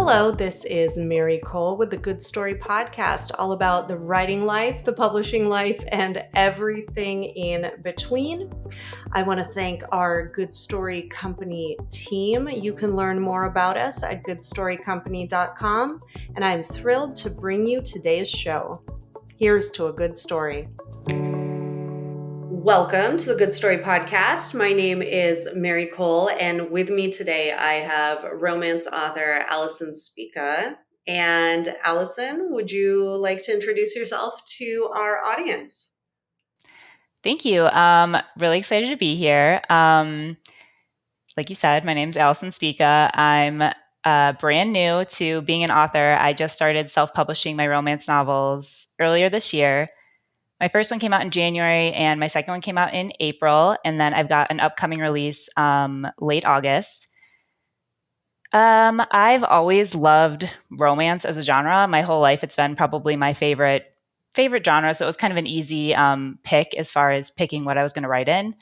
Hello, this is Mary Cole with the Good Story Podcast, all about the writing life, the publishing life, and everything in between. I want to thank our Good Story Company team. You can learn more about us at goodstorycompany.com, and I'm thrilled to bring you today's show. Here's to a good story. Welcome to the Good Story Podcast. My name is Mary Cole, and with me today I have romance author Allison Speka. And Allison, would you like to introduce yourself to our audience? Thank you. Really excited to be here. Like you said, my name's Allison Speka. I'm brand new to being an author. I just started self-publishing my romance novels earlier this year. My first one came out in January, and my second one came out in April, and then I've got an upcoming release late August. I've always loved romance as a genre. My whole life, it's been probably my favorite genre. So it was kind of an easy pick as far as picking what I was going to write in.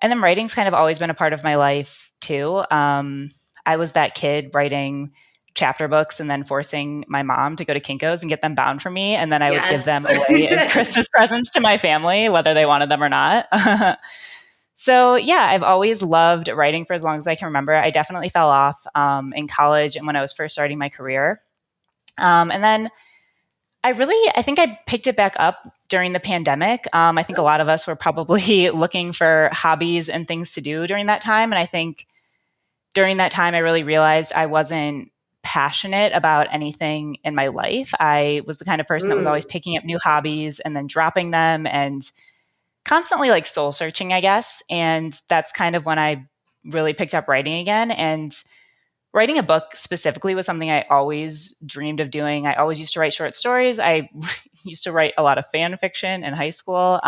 And then writing's kind of always been a part of my life too. I was that kid writing chapter books and then forcing my mom to go to Kinko's and get them bound for me. And then I would give them away as Christmas presents to my family, whether they wanted them or not. So yeah, I've always loved writing for as long as I can remember. I definitely fell off in college and when I was first starting my career. And then I think I picked it back up during the pandemic. I think a lot of us were probably looking for hobbies and things to do during that time. And I think during that time, I really realized I wasn't passionate about anything in my life. I was the kind of person that was always picking up new hobbies and then dropping them and constantly like soul searching, I guess. And that's kind of when I really picked up writing again. And writing a book specifically was something I always dreamed of doing. I always used to write short stories. I used to write a lot of fan fiction in high school.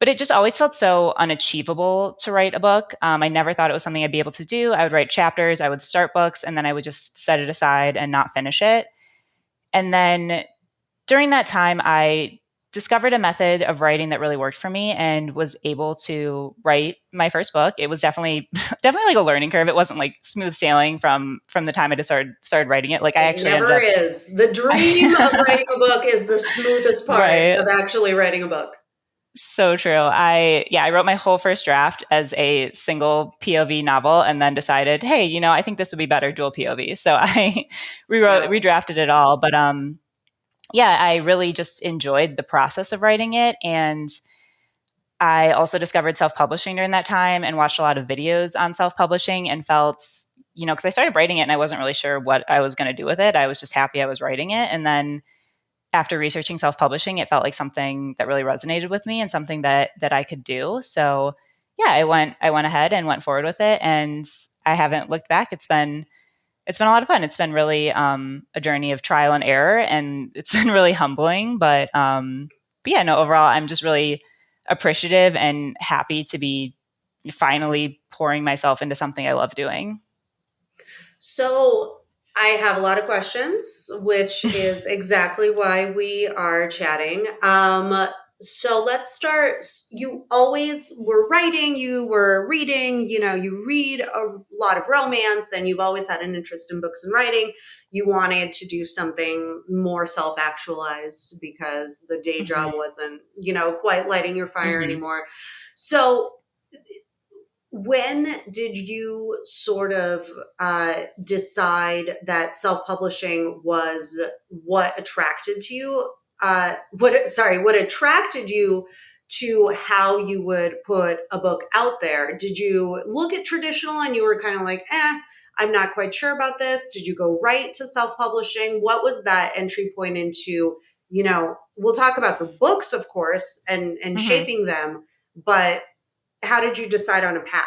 But it just always felt so unachievable to write a book. I never thought it was something I'd be able to do. I would write chapters, I would start books, and then I would just set it aside and not finish it. And then during that time, I discovered a method of writing that really worked for me and was able to write my first book. It was definitely like a learning curve. It wasn't like smooth sailing from the time I just started writing it. Like I actually never is. The dream of writing a book is the smoothest part of actually writing a book. So true. I wrote my whole first draft as a single POV novel and then decided, hey, I think this would be better dual POV. So I redrafted it all. But I really just enjoyed the process of writing it. And I also discovered self-publishing during that time and watched a lot of videos on self-publishing and felt, because I started writing it and I wasn't really sure what I was going to do with it. I was just happy I was writing it. And then after researching self-publishing, it felt like something that really resonated with me and something that I could do. So yeah, I went ahead and went forward with it, and I haven't looked back. It's been a lot of fun. It's been really a journey of trial and error, and it's been really humbling. But yeah, no, overall, I'm just really appreciative and happy to be finally pouring myself into something I love doing. So I have a lot of questions, which is exactly why we are chatting. So let's start. You always were writing, you were reading, you read a lot of romance and you've always had an interest in books and writing. You wanted to do something more self-actualized because the day job wasn't, quite lighting your fire anymore. So when did you sort of decide that self-publishing was what attracted to you? What attracted you to how you would put a book out there? Did you look at traditional and you were kind of like, I'm not quite sure about this? Did you go right to self-publishing? What was that entry point into, we'll talk about the books, of course, and shaping them, but how did you decide on a path?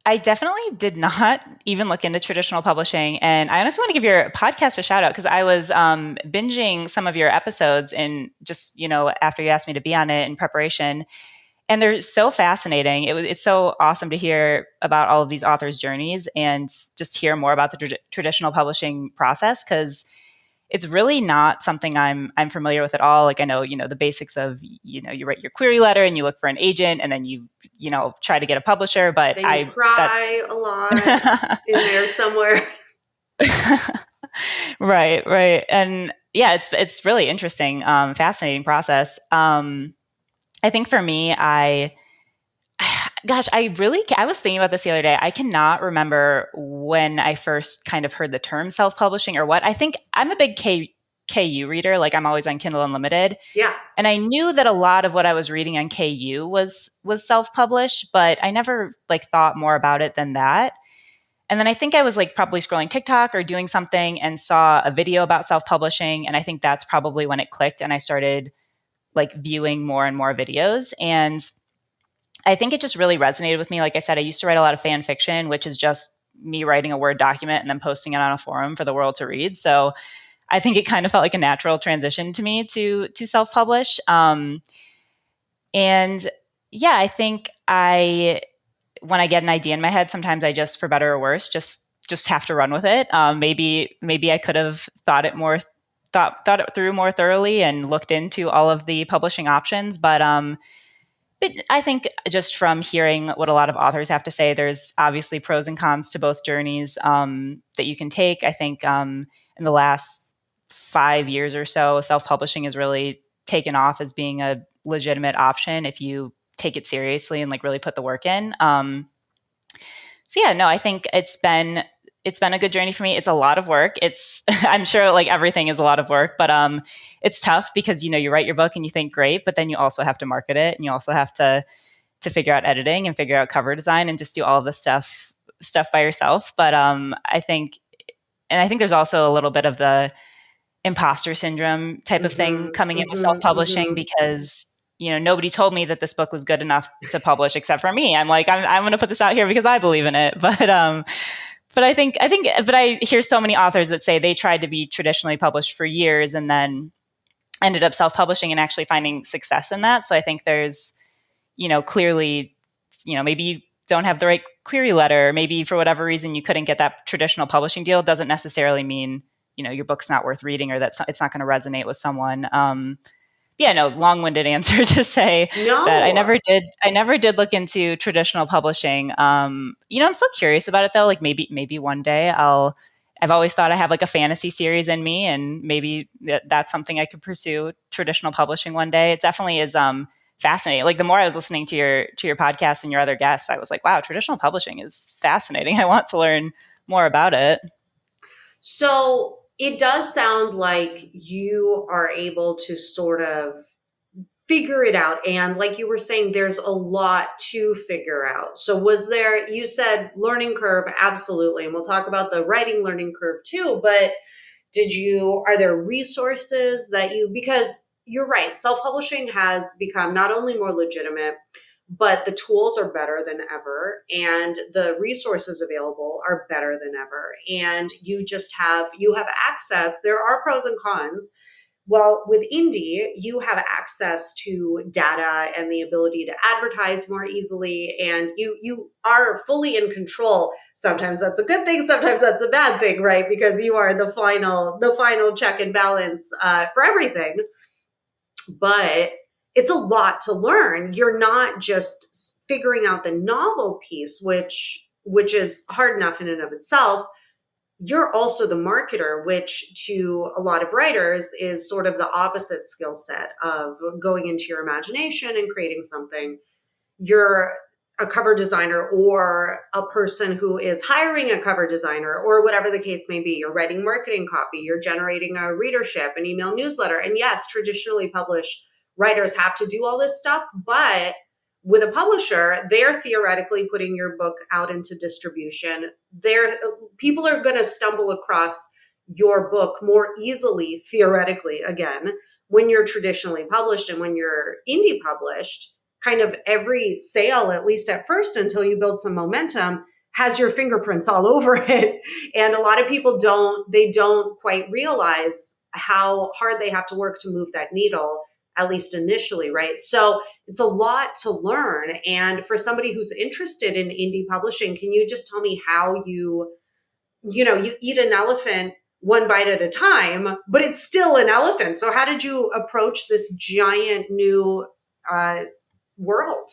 I definitely did not even look into traditional publishing. And I honestly want to give your podcast a shout out because I was binging some of your episodes and just, after you asked me to be on it in preparation. And they're so fascinating. It's so awesome to hear about all of these authors' journeys and just hear more about the traditional publishing process because it's really not something I'm familiar with at all. Like I know, the basics of, you write your query letter and you look for an agent and then you try to get a publisher, but Then you that's cry a lot in there somewhere. right, right. And yeah, it's really interesting, fascinating process. I think for me, gosh, I was thinking about this the other day. I cannot remember when I first kind of heard the term self-publishing or what. I think I'm a big KU reader. Like I'm always on Kindle Unlimited. Yeah. And I knew that a lot of what I was reading on KU was self-published, but I never like thought more about it than that. And then I think I was like probably scrolling TikTok or doing something and saw a video about self-publishing. And I think that's probably when it clicked and I started like viewing more and more videos. And I think it just really resonated with me. Like I said, I used to write a lot of fan fiction, which is just me writing a Word document and then posting it on a forum for the world to read. So I think it kind of felt like a natural transition to me to self-publish. And yeah, I think I when I get an idea in my head, sometimes I just, for better or worse, just have to run with it. Maybe I could have thought it through more thoroughly and looked into all of the publishing options, but I think just from hearing what a lot of authors have to say, there's obviously pros and cons to both journeys that you can take. I think in the last 5 years or so, self-publishing has really taken off as being a legitimate option if you take it seriously and like really put the work in. So yeah, no, I think it's been a good journey for me. It's a lot of work. It's I'm sure like everything is a lot of work, but it's tough because you write your book and you think great, but then you also have to market it and you also have to figure out editing and figure out cover design and just do all of the stuff by yourself. But I think there's also a little bit of the imposter syndrome type of thing Mm-hmm, coming in with mm-hmm, self-publishing mm-hmm. because nobody told me that this book was good enough to publish except for me. I'm like I'm going to put this out here because I believe in it. But I hear so many authors that say they tried to be traditionally published for years and then ended up self-publishing and actually finding success in that. So I think there's clearly, maybe you don't have the right query letter, maybe for whatever reason you couldn't get that traditional publishing deal. It doesn't necessarily mean your book's not worth reading or that it's not going to resonate with someone. Yeah, no, long-winded answer to say that No. I never did look into traditional publishing. I'm still curious about it though. Like maybe one day I've always thought I have like a fantasy series in me and maybe that's something I could pursue traditional publishing one day. It definitely is fascinating. Like the more I was listening to your podcast and your other guests, I was like, wow, traditional publishing is fascinating. I want to learn more about it. So it does sound like you are able to sort of figure it out. And like you were saying, there's a lot to figure out. So you said learning curve, absolutely. And we'll talk about the writing learning curve too. But are there resources because you're right, self-publishing has become not only more legitimate, but the tools are better than ever and the resources available are better than ever. And you have access. There are pros and cons. Well, with indie, you have access to data and the ability to advertise more easily, and you are fully in control. Sometimes that's a good thing, sometimes that's a bad thing, right? Because you are the final check and balance for everything. But it's a lot to learn. You're not just figuring out the novel piece, which is hard enough in and of itself. You're also the marketer, which to a lot of writers is sort of the opposite skill set of going into your imagination and creating something. You're a cover designer or a person who is hiring a cover designer or whatever the case may be. You're writing marketing copy, you're generating a readership, an email newsletter. And yes, traditionally published writers have to do all this stuff, but with a publisher, they're theoretically putting your book out into distribution. People are going to stumble across your book more easily, theoretically, again, when you're traditionally published. And when you're indie published, kind of every sale, at least at first, until you build some momentum, has your fingerprints all over it. And a lot of people don't quite realize how hard they have to work to move that needle, at least initially, right? So it's a lot to learn. And for somebody who's interested in indie publishing, can you just tell me how you eat an elephant one bite at a time, but it's still an elephant. So how did you approach this giant new uh, world?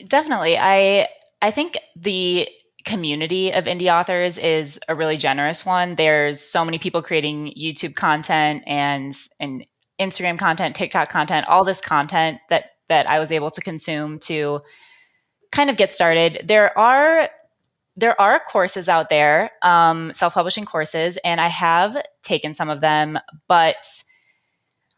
Definitely. I think the community of indie authors is a really generous one. There's so many people creating YouTube content and Instagram content, TikTok content, all this content that I was able to consume to kind of get started. There are courses out there, self-publishing courses, and I have taken some of them, but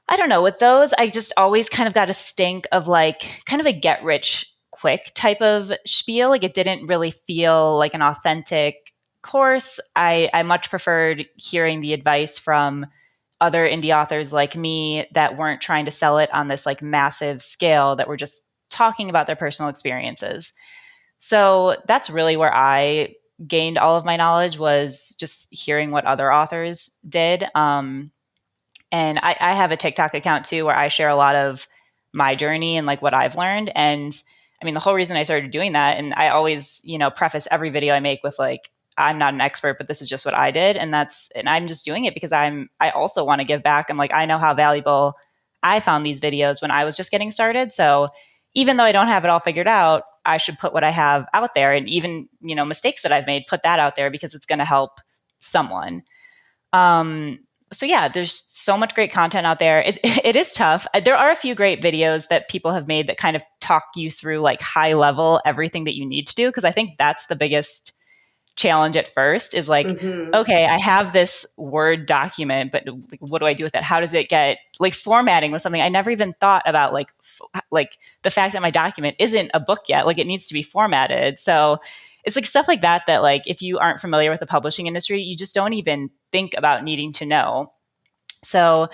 I don't know. With those, I just always kind of got a stink of like kind of a get rich quick type of spiel. Like it didn't really feel like an authentic course. I much preferred hearing the advice from other indie authors like me that weren't trying to sell it on this like massive scale, that were just talking about their personal experiences. So that's really where I gained all of my knowledge, was just hearing what other authors did. And I have a TikTok account too, where I share a lot of my journey and like what I've learned. And I mean, the whole reason I started doing that, and I always, preface every video I make with like, I'm not an expert, but this is just what I did. And I'm just doing it because I also want to give back. I'm like, I know how valuable I found these videos when I was just getting started. So even though I don't have it all figured out, I should put what I have out there, and even, mistakes that I've made, put that out there because it's going to help someone. Um, so yeah, there's so much great content out there. It is tough. There are a few great videos that people have made that kind of talk you through like high level everything that you need to do. Cause I think that's the biggest challenge at first, is like, Mm-hmm. okay, I have this Word document, but like, what do I do with it? How does it get like formatting was something I never even thought about, like the fact that my document isn't a book yet, like it needs to be formatted. So it's like stuff like that, that like, if you aren't familiar with the publishing industry, you just don't even think about needing to know. So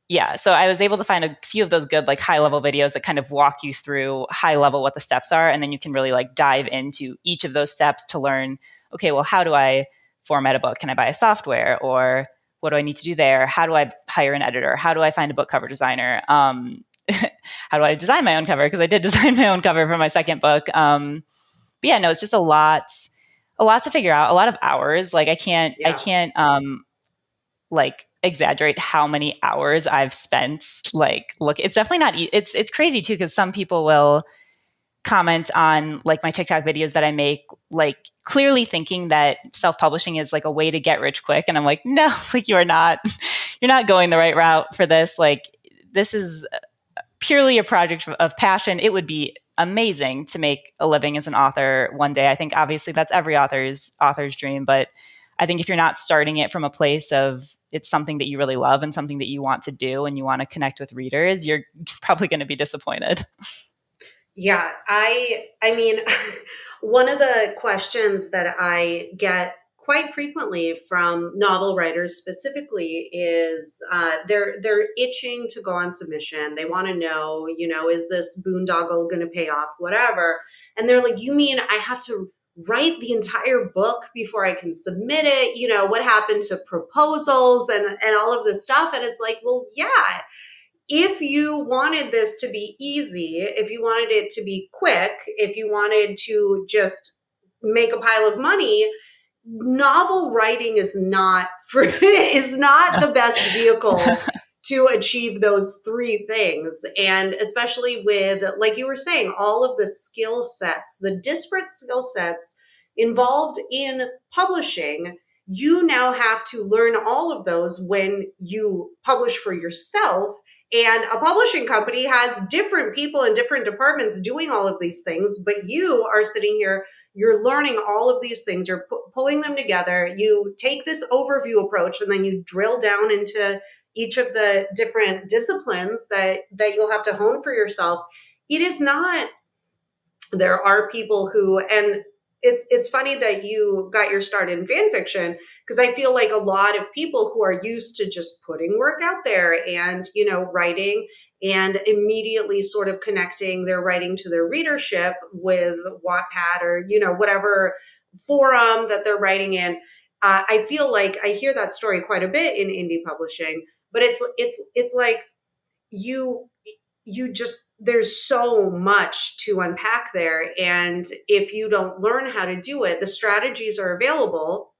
yeah, so I was able to find a few of those good like high level videos that kind of walk you through high level what the steps are, and then you can really like dive into each of those steps to learn, okay, well, how do I format a book? Can I buy a software? Or what do I need to do there? How do I hire an editor? How do I find a book cover designer? How do I design my own cover? Because I did design my own cover for my second book. But yeah, no, it's just a lot to figure out, a lot of hours. Like I Yeah. can't like exaggerate how many hours I've spent. Like, look, it's definitely not. It's crazy too, because some people will comment on like my TikTok videos that I make, like clearly thinking that self publishing is like a way to get rich quick, and I'm like, no, like you are not. You're not going the right route for this. Like this is purely a project of passion. It would be amazing to make a living as an author one day. I think obviously that's every author's dream, but I think if you're not starting it from a place of it's something that you really love and something that you want to do and you want to connect with readers, you're probably going to be disappointed. Yeah, I mean, one of the questions that I get quite frequently from novel writers specifically is they're itching to go on submission. They want to know, is this boondoggle going to pay off, whatever? And they're like, you mean I have to write the entire book before I can submit it? What happened to proposals and all of this stuff? And it's like, well, yeah, if you wanted this to be easy, if you wanted it to be quick, if you wanted to just make a pile of money, novel writing is not for is not the best vehicle to achieve those three things. And especially with, like you were saying, all of the skill sets, the disparate skill sets involved in publishing, you now have to learn all of those when you publish for yourself. And a publishing company has different people in different departments doing all of these things, but you are sitting here, you're learning all of these things, you're pulling them together. You take this overview approach and then you drill down into each of the different disciplines that you'll have to hone for yourself. It is not, there are people who, and it's funny that you got your start in fan fiction, because I feel like a lot of people who are used to just putting work out there and writing and immediately sort of connecting their writing to their readership with Wattpad or whatever forum that they're writing in. I feel like I hear that story quite a bit in indie publishing, but it's like you you just, there's so much to unpack there, and if you don't learn how to do it, the strategies are available,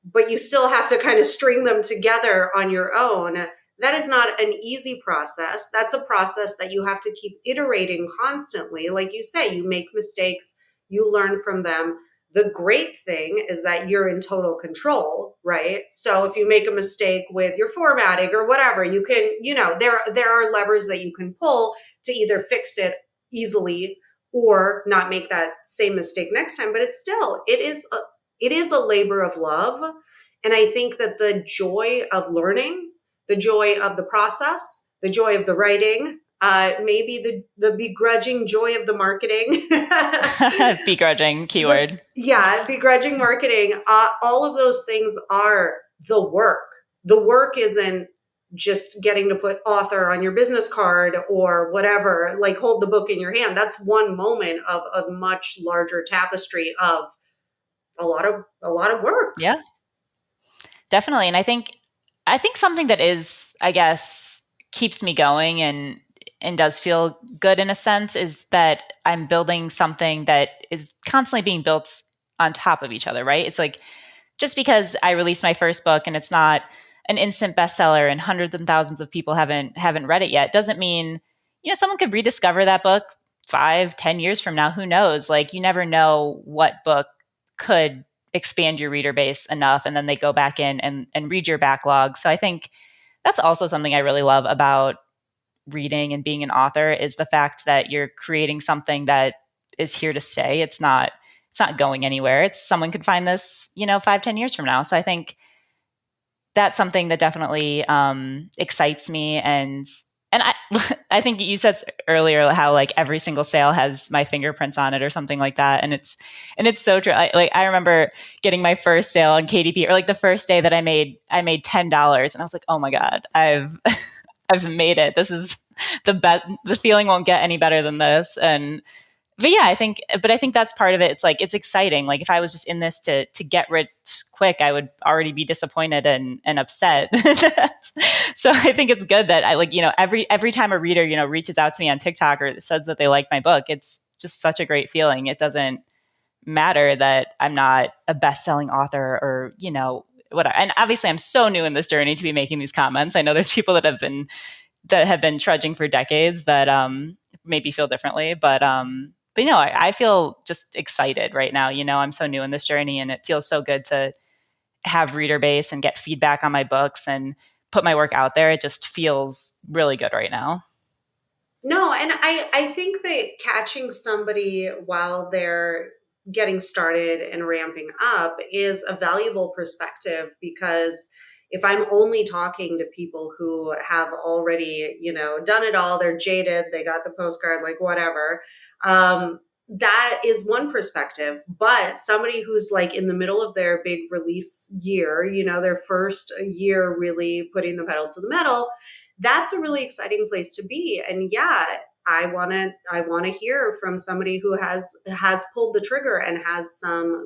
but you still have to kind of string them together on your own. That is not an easy process. That's a process that you have to keep iterating constantly. Like you say, you make mistakes, you learn from them. The great thing is that you're in total control, right? So if you make a mistake with your formatting or whatever, you can, there are levers that you can pull to either fix it easily or not make that same mistake next time. But it's still, it is a labor of love. And I think that the joy of learning, the joy of the process, the joy of the writing, maybe the begrudging joy of the marketing, Begrudging the keyword. yeah, begrudging marketing, all of those things are the work. The work isn't just getting to put author on your business card or whatever, like hold the book in your hand. That's one moment of a much larger tapestry of a lot of work. Yeah, definitely. And I think something that is, I guess, keeps me going and does feel good in a sense is that I'm building something that is constantly being built on top of each other, right? It's like just because I released my first book and it's not an instant bestseller and hundreds and thousands of people haven't read it yet doesn't mean, someone could rediscover that book 5, 10 years from now. Who knows? Like you never know what book could expand your reader base enough and then they go back in and read your backlog. So I think that's also something I really love about reading and being an author is the fact that you're creating something that is here to stay. It's not going anywhere. It's someone could find this, 5, 10 years from now. So I think that's something that definitely excites me. And I I think you said earlier how like every single sale has my fingerprints on it or something like that. And it's so true. I remember getting my first sale on KDP or like the first day that I made $10 and I was like, oh my God, I've made it. This is the feeling won't get any better than this. But yeah, I think that's part of it. It's like it's exciting. Like if I was just in this to get rich quick, I would already be disappointed and upset. So I think it's good that I like, every time a reader, reaches out to me on TikTok or says that they like my book, it's just such a great feeling. It doesn't matter that I'm not a best-selling author or, what. And obviously I'm so new in this journey to be making these comments. I know there's people that have been trudging for decades that maybe feel differently. But I feel just excited right now. I'm so new in this journey and it feels so good to have reader base and get feedback on my books and put my work out there. It just feels really good right now. No, and I think that catching somebody while they're getting started and ramping up is a valuable perspective because if I'm only talking to people who have already, done it all, they're jaded, they got the postcard, like whatever, that is one perspective. But somebody who's like in the middle of their big release year, their first year really putting the pedal to the metal, that's a really exciting place to be. And yeah, I want to hear from somebody who has pulled the trigger and has some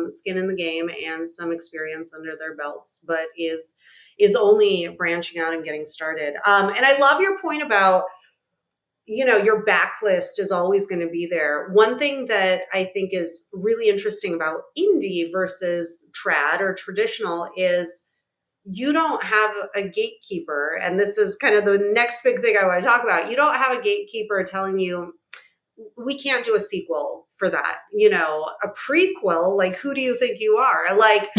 skin in the game and some experience under their belts, but is only branching out and getting started. And I love your point about your backlist is always going to be there. One thing that I think is really interesting about indie versus trad or traditional is you don't have a gatekeeper. And this is kind of the next big thing I want to talk about. You don't have a gatekeeper telling you, we can't do a sequel for that. A prequel, like who do you think you are? Like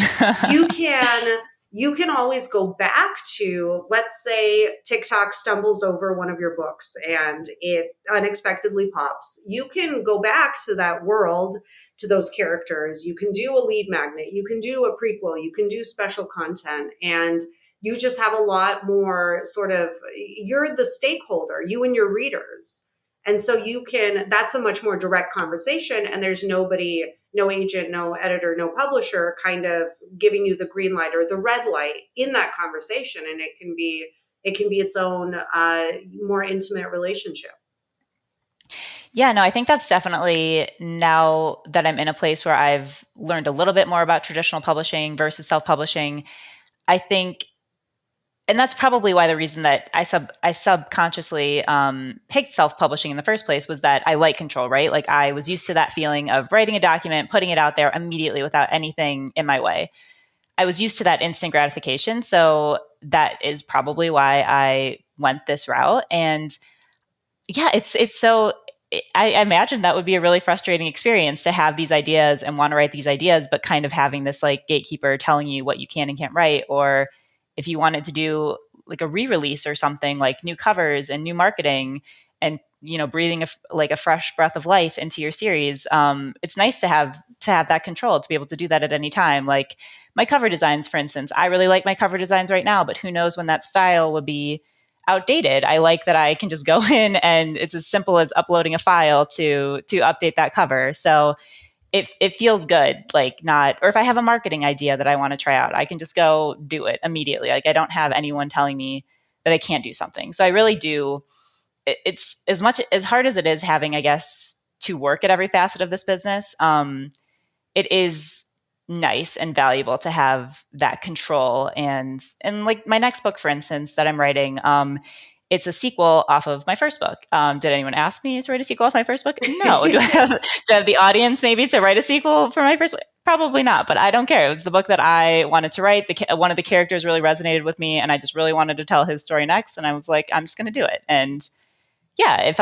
you can you can always go back to, let's say TikTok stumbles over one of your books and it unexpectedly pops. You can go back to that world, to those characters. You can do a lead magnet, you can do a prequel, you can do special content, and you just have a lot more sort of, you're the stakeholder, you and your readers. And so that's a much more direct conversation. And there's nobody, no agent, no editor, no publisher kind of giving you the green light or the red light in that conversation. And it can be its own more intimate relationship. Yeah, no, I think that's definitely now that I'm in a place where I've learned a little bit more about traditional publishing versus self-publishing. I think and that's probably why the reason that I subconsciously picked self publishing in the first place was that I like control, right? Like I was used to that feeling of writing a document, putting it out there immediately without anything in my way. I was used to that instant gratification. So that is probably why I went this route. And yeah, it's so I imagine that would be a really frustrating experience to have these ideas and want to write these ideas, but kind of having this like gatekeeper telling you what you can and can't write, or if you wanted to do like a re-release or something, like new covers and new marketing, and breathing like a fresh breath of life into your series. It's nice to have that control, to be able to do that at any time. Like my cover designs, for instance, I really like my cover designs right now, but who knows when that style will be outdated. I like that I can just go in and it's as simple as uploading a file to update that cover. So it feels good, like not, or if I have a marketing idea that I want to try out, I can just go do it immediately. Like I don't have anyone telling me that I can't do something. So I really do. It's as much as hard as it is having, I guess, to work at every facet of this business. It is nice and valuable to have that control. And like my next book, for instance, that I'm writing, it's a sequel off of my first book. Did anyone ask me to write a sequel off my first book? No. Do I have the audience maybe to write a sequel for my first book? Probably not, but I don't care. It was the book that I wanted to write. One of the characters really resonated with me, and I just really wanted to tell his story next. And I was like, I'm just going to do it. And yeah,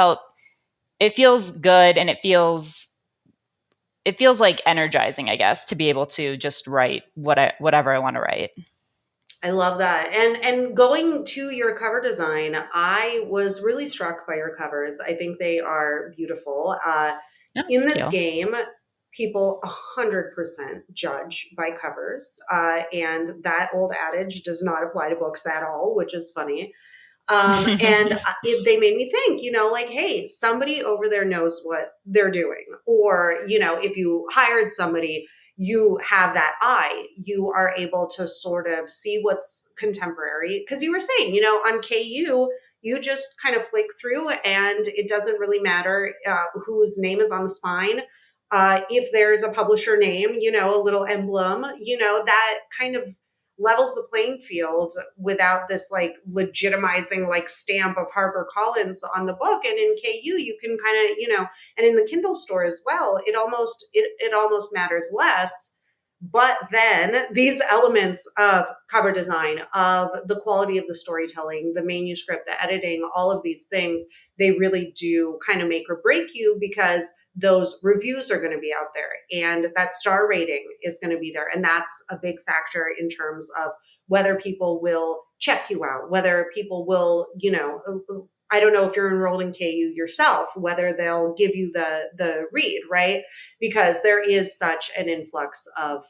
it feels good, and it feels like energizing, I guess, to be able to just write whatever I want to write. I love that. And going to your cover design, I was really struck by your covers. I think they are beautiful. No, In thank this you. game, people 100% judge by covers. And that old adage does not apply to books at all, which is funny. And they made me think, like, hey, somebody over there knows what they're doing. Or, if you hired somebody, you have that eye. You are able to sort of see what's contemporary. Because you were saying, on KU, you just kind of flick through and it doesn't really matter whose name is on the spine. If there's a publisher name, a little emblem, that kind of levels the playing field without this like legitimizing like stamp of HarperCollins on the book. And in KU, you can kind of, and in the Kindle store as well, it almost matters less. But then these elements of cover design, of the quality of the storytelling, the manuscript, the editing, all of these things, they really do kind of make or break you because those reviews are going to be out there and that star rating is going to be there. And that's a big factor in terms of whether people will check you out, whether people will, I don't know if you're enrolled in KU yourself, whether they'll give you the read, right? Because there is such an influx of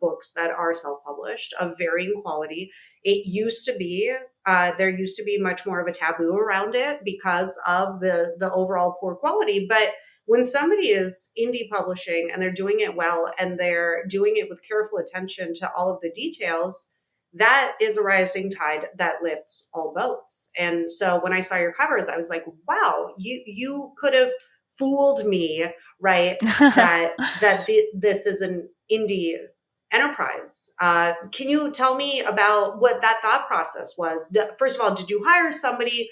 books that are self-published of varying quality. It used to be there used to be much more of a taboo around it because of the overall poor quality. But when somebody is indie publishing and they're doing it well and they're doing it with careful attention to all of the details, that is a rising tide that lifts all boats. And so when I saw your covers, I was like, wow, you could have fooled me, right? This is an indie enterprise. Can you tell me about what that thought process was? First of all, did you hire somebody?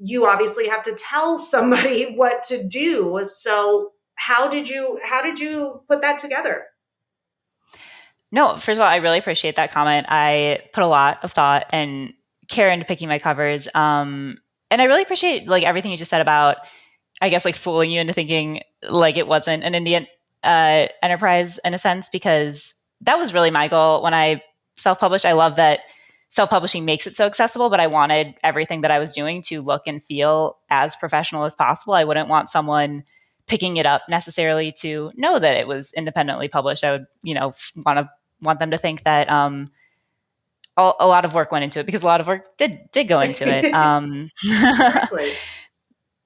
You obviously have to tell somebody what to do. So how did you put that together? No, first of all, I really appreciate that comment. I put a lot of thought and care into picking my covers. And I really appreciate like everything you just said about, I guess, like fooling you into thinking like it wasn't an Indian enterprise in a sense, because that was really my goal when I self-published. I love that self-publishing makes it so accessible, but I wanted everything that I was doing to look and feel as professional as possible. I wouldn't want someone picking it up necessarily to know that it was independently published. I would, want them to think that a lot of work went into it, because a lot of work did go into it. Exactly.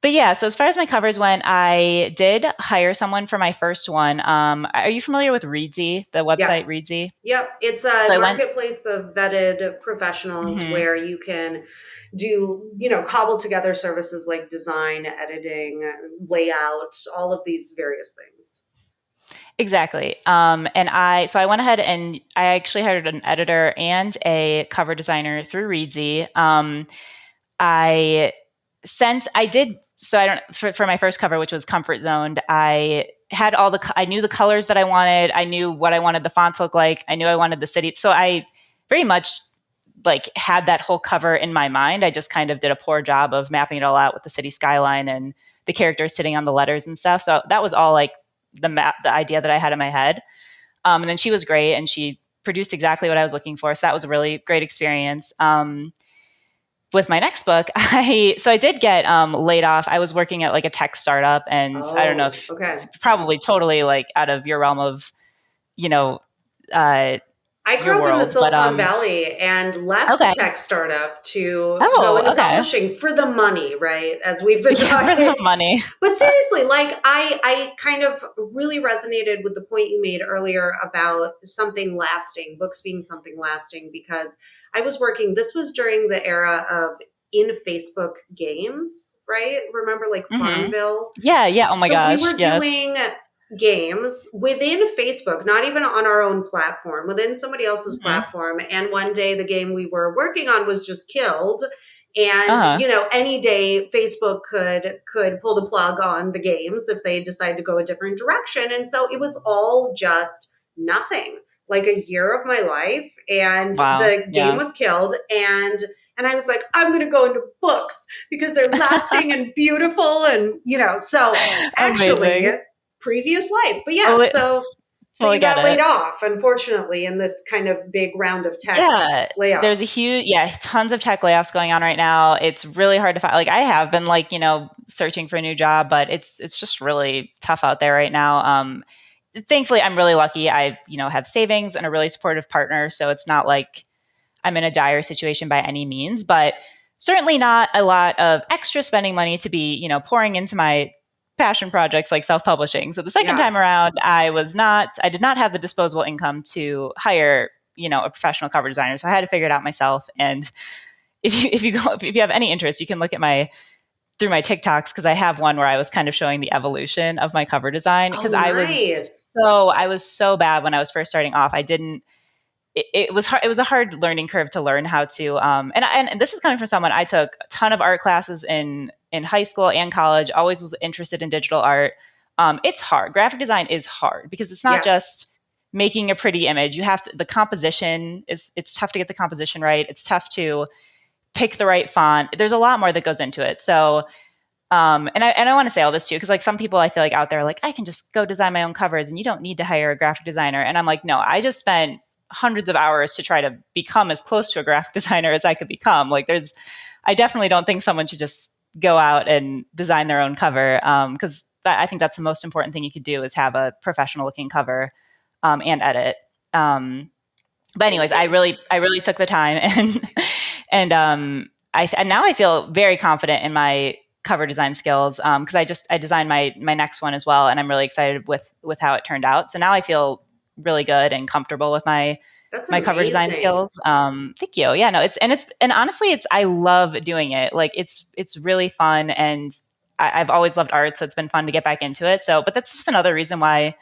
But yeah, so as far as my covers went, I did hire someone for my first one. Are you familiar with Readsy, the Yeah. website Readsy? Yep. It's So a I went. marketplace of vetted professionals Mhm. where you can do, cobble together services like design, editing, layout, all of these various things. Exactly. And I went ahead and I actually hired an editor and a cover designer through Readsy. I I did so I don't for my first cover, which was Comfort Zoned, I had I knew the colors that I wanted. I knew what I wanted the font to look like. I knew I wanted the city. So I very much like had that whole cover in my mind. I just kind of did a poor job of mapping it all out with the city skyline and the characters sitting on the letters and stuff. So that was all like the idea that I had in my head. And then she was great and she produced exactly what I was looking for. So that was a really great experience. With my next book, I did get laid off. I was working at like a tech startup, and I don't know Oh, if okay. it's probably totally like out of your realm of you know uh, I your grew up in the world, but Silicon Valley and left the okay. tech startup to go Oh, into okay. publishing for the money, right? As we've been Yeah, for the talking. money. But seriously, like I kind of really resonated with the point you made earlier about something lasting, books being something lasting, because I was working, this was during the era of in Facebook games, right? Remember like Hmm. Farmville? Yeah, yeah. Oh my So we gosh, were yes. doing games within Facebook, not even on our own platform, within somebody else's Hmm. platform. And one day the game we were working on was just killed. Uh And huh. any day Facebook could pull the plug on the games if they decide to go a different direction. And so it was all just nothing. Like a year of my life, and Wow. the game Yeah. was killed, and I was like, I'm going to go into books because they're lasting and beautiful, and so actually Amazing. previous life. But yeah, Well, so well, I you get got laid it. off, unfortunately, in this kind of big round of tech Yeah, there's a layoffs. huge, yeah, tons of tech layoffs going on right now. It's really hard to find. Like I have been like, searching for a new job, but it's just really tough out there right now. Thankfully, I'm really lucky. I, have savings and a really supportive partner, so it's not like I'm in a dire situation by any means, but certainly not a lot of extra spending money to be, pouring into my passion projects like self-publishing. So the second Yeah. time around, I did not have the disposable income to hire, a professional cover designer. So I had to figure it out myself. And if you have any interest, you can look at my through my TikToks because I have one where I was kind of showing the evolution of my cover design because Oh, nice. I was so bad when I was first starting off. I didn't it was hard. It was a hard learning curve to learn how to. And this is coming from someone I took a ton of art classes in high school and college. Always was interested in digital art. It's hard. Graphic design is hard because it's not Yes. just making a pretty image. You have to. The composition is. It's tough to get the composition right. It's tough to pick the right font. There's a lot more that goes into it. So and I want to say all this too, because like some people I feel like out there are like, I can just go design my own covers and you don't need to hire a graphic designer. And I'm like, no, I just spent hundreds of hours to try to become as close to a graphic designer as I could become. Like I definitely don't think someone should just go out and design their own cover. Because I think that's the most important thing you could do is have a professional looking cover, and edit. But Thank anyways, you. I really took the time and now I feel very confident in my cover design skills because I designed my next one as well, and I'm really excited with how it turned out. So now I feel really good and comfortable with That's my cover design amazing. skills. Thank you. Yeah, no, and honestly, I love doing it. Like it's really fun, and I've always loved art, so it's been fun to get back into it. So, but that's just another reason why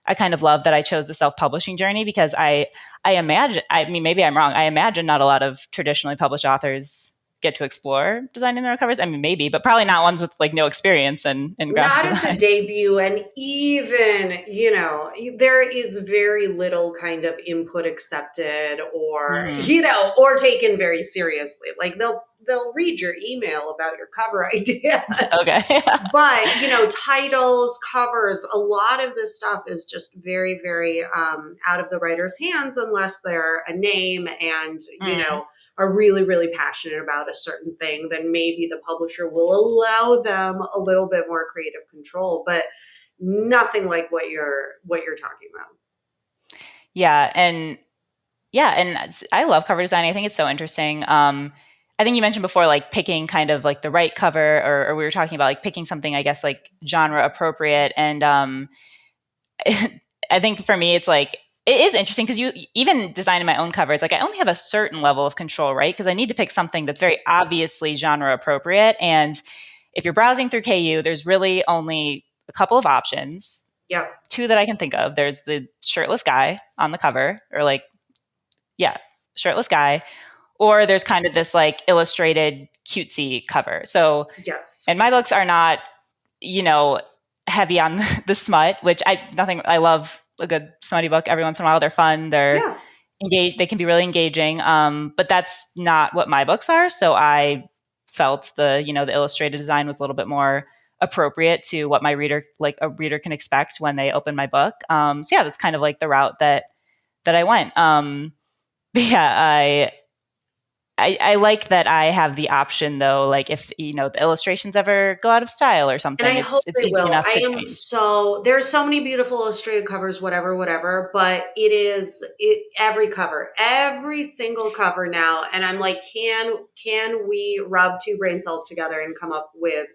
I kind of love that I chose the self-publishing journey because I imagine, I mean, maybe I'm wrong. I imagine not a lot of traditionally published authors get to explore designing their own covers. I mean, maybe, but probably not ones with like no experience in graphic Not as a design. debut, and even there is very little kind of input accepted, or Hmm. or taken very seriously. Like they'll read your email about your cover ideas, Okay. but titles, covers, a lot of this stuff is just very very out of the writer's hands unless they're a name and Mm. are really really passionate about a certain thing. Then maybe the publisher will allow them a little bit more creative control, but nothing like what you're talking about. Yeah, and yeah, and I love cover design. I think it's so interesting. I think you mentioned before, like picking kind of like the right cover, or we were talking about like picking something, I guess, like genre appropriate. And I think for me, it's like it is interesting because you even designing my own cover, it's like I only have a certain level of control, right? Because I need to pick something that's very obviously genre appropriate. And if you're browsing through KU, there's really only a couple of options, Yep. two that I can think of. There's the shirtless guy on the cover, or like, yeah, shirtless guy, or there's kind of this like illustrated cutesy cover. So, Yes. and my books are not, you know, heavy on the smut, which I love a good smutty book every once in a while. They're fun. They're Yeah. engaged. They can be really engaging. But that's not what my books are. So I felt the illustrated design was a little bit more appropriate to what a reader can expect when they open my book. So yeah, that's kind of like the route that I went. But yeah, I like that I have the option though, like if the illustrations ever go out of style or And I something, hope it's they easy will. enough to change. There are so many beautiful illustrated covers, whatever, whatever, but every cover, every single cover now. And I'm like, can we rub two brain cells together and come up with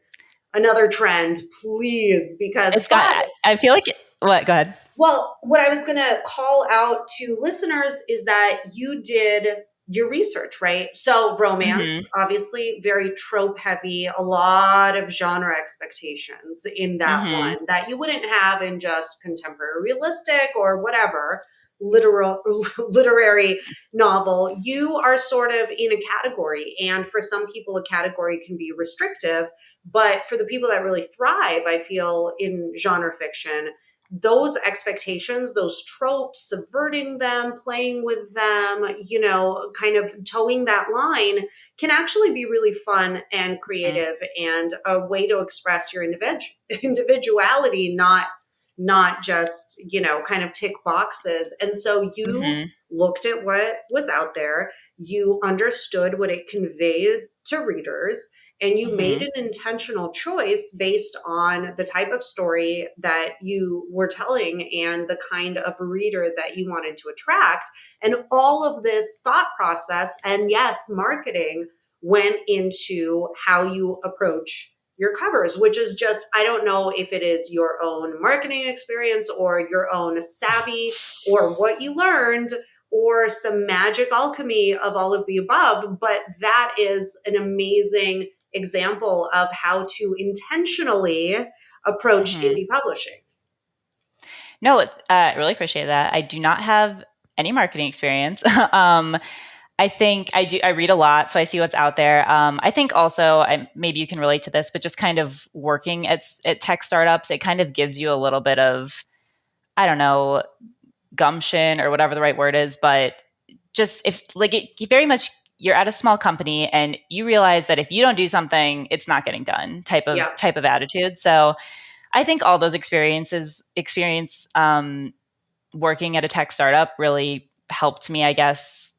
another trend, please? Because It's got I feel like what, go ahead. well, what I was going to call out to listeners is that you did your research, right? So, romance, Mhm. obviously, very trope heavy, a lot of genre expectations in that Mhm. one that you wouldn't have in just contemporary realistic or whatever literal literary novel. You are sort of in a category, and for some people a category can be restrictive, but for the people that really thrive, I feel, in genre fiction, those expectations, those tropes, subverting them, playing with them, kind of towing that line can actually be really fun and Mhm. creative and a way to express your individuality, not just, kind of tick boxes. And so you Mhm. looked at what was out there, you understood what it conveyed to readers, and you made Mhm. an intentional choice based on the type of story that you were telling and the kind of reader that you wanted to attract. And all of this thought process and, yes, marketing went into how you approach your covers, which is just, I don't know if it is your own marketing experience or your own savvy or what you learned or some magic alchemy of all of the above, but that is an amazing example of how to intentionally approach Mhm. indie publishing. No, I really appreciate that. I do not have any marketing experience. I think I do. I read a lot, so I see what's out there. I think also, maybe you can relate to this, but just kind of working at tech startups, it kind of gives you a little bit of, I don't know, gumption or whatever the right word is, but just if like it you very much you're at a small company and you realize that if you don't do something, it's not getting done Yeah. type of attitude. So I think all those experience working at a tech startup really helped me, I guess,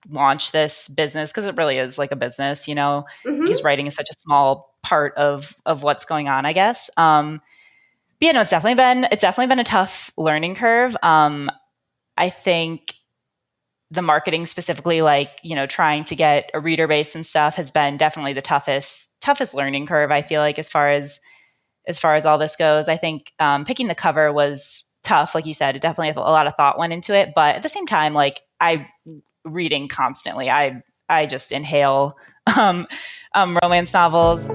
launch this business because it really is like a business, because Hmm. writing is such a small part of what's going on, I guess. But yeah, no, it's definitely been a tough learning curve. I think the marketing specifically, like trying to get a reader base and stuff, has been definitely the toughest learning curve, I feel like, as far as all this goes. I think picking the cover was tough. Like you said, it definitely a lot of thought went into it. But at the same time, like I reading constantly. I just inhale romance novels.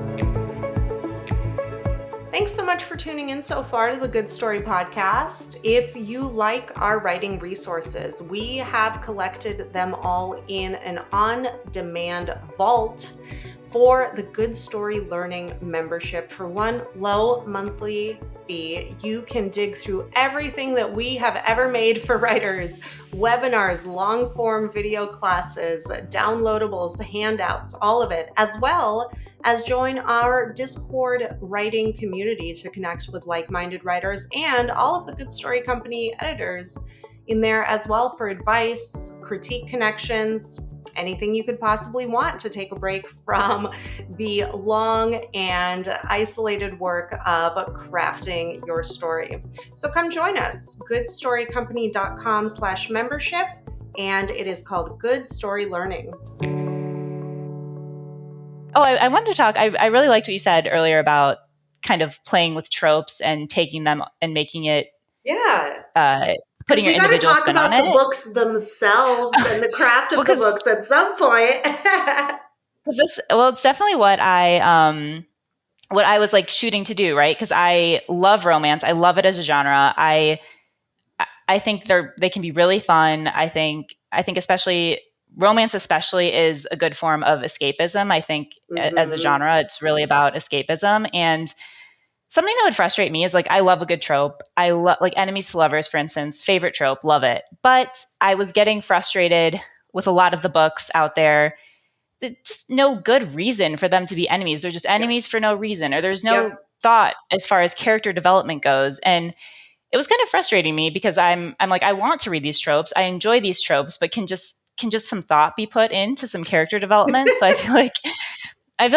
Thanks so much for tuning in so far to the Good Story Podcast. If you like our writing resources, we have collected them all in an on-demand vault for the Good Story Learning membership. For one low monthly fee, you can dig through everything that we have ever made for writers: webinars, long form video classes, downloadables, handouts, all of it, as well as join our Discord writing community to connect with like-minded writers and all of the Good Story Company editors in there as well for advice, critique connections, anything you could possibly want to take a break from the long and isolated work of crafting your story. So come join us, goodstorycompany.com/membership, and it is called Good Story Learning. Oh, I wanted to talk. I really liked what you said earlier about kind of playing with tropes and taking them and making it, Yeah. uh, Because putting your we got to individual talk spin on about the it. books themselves and the craft of the Because books at some point. it's definitely what I was like shooting to do, right? Because I love romance. I love it as a genre. I think they can be really fun. I think especially romance especially is a good form of escapism. I think as a Hmm. genre, it's really about escapism. And something that would frustrate me is like, I love a good trope. I love like enemies to lovers, for instance, favorite trope, love it. But I was getting frustrated with a lot of the books out there. Just no good reason for them to be enemies. They're just Yep. enemies for no reason, or there's no Yep. thought as far as character development goes. And it was kind of frustrating me because I'm like, I want to read these tropes. I enjoy these tropes, but can just some thought be put into some character development? So I feel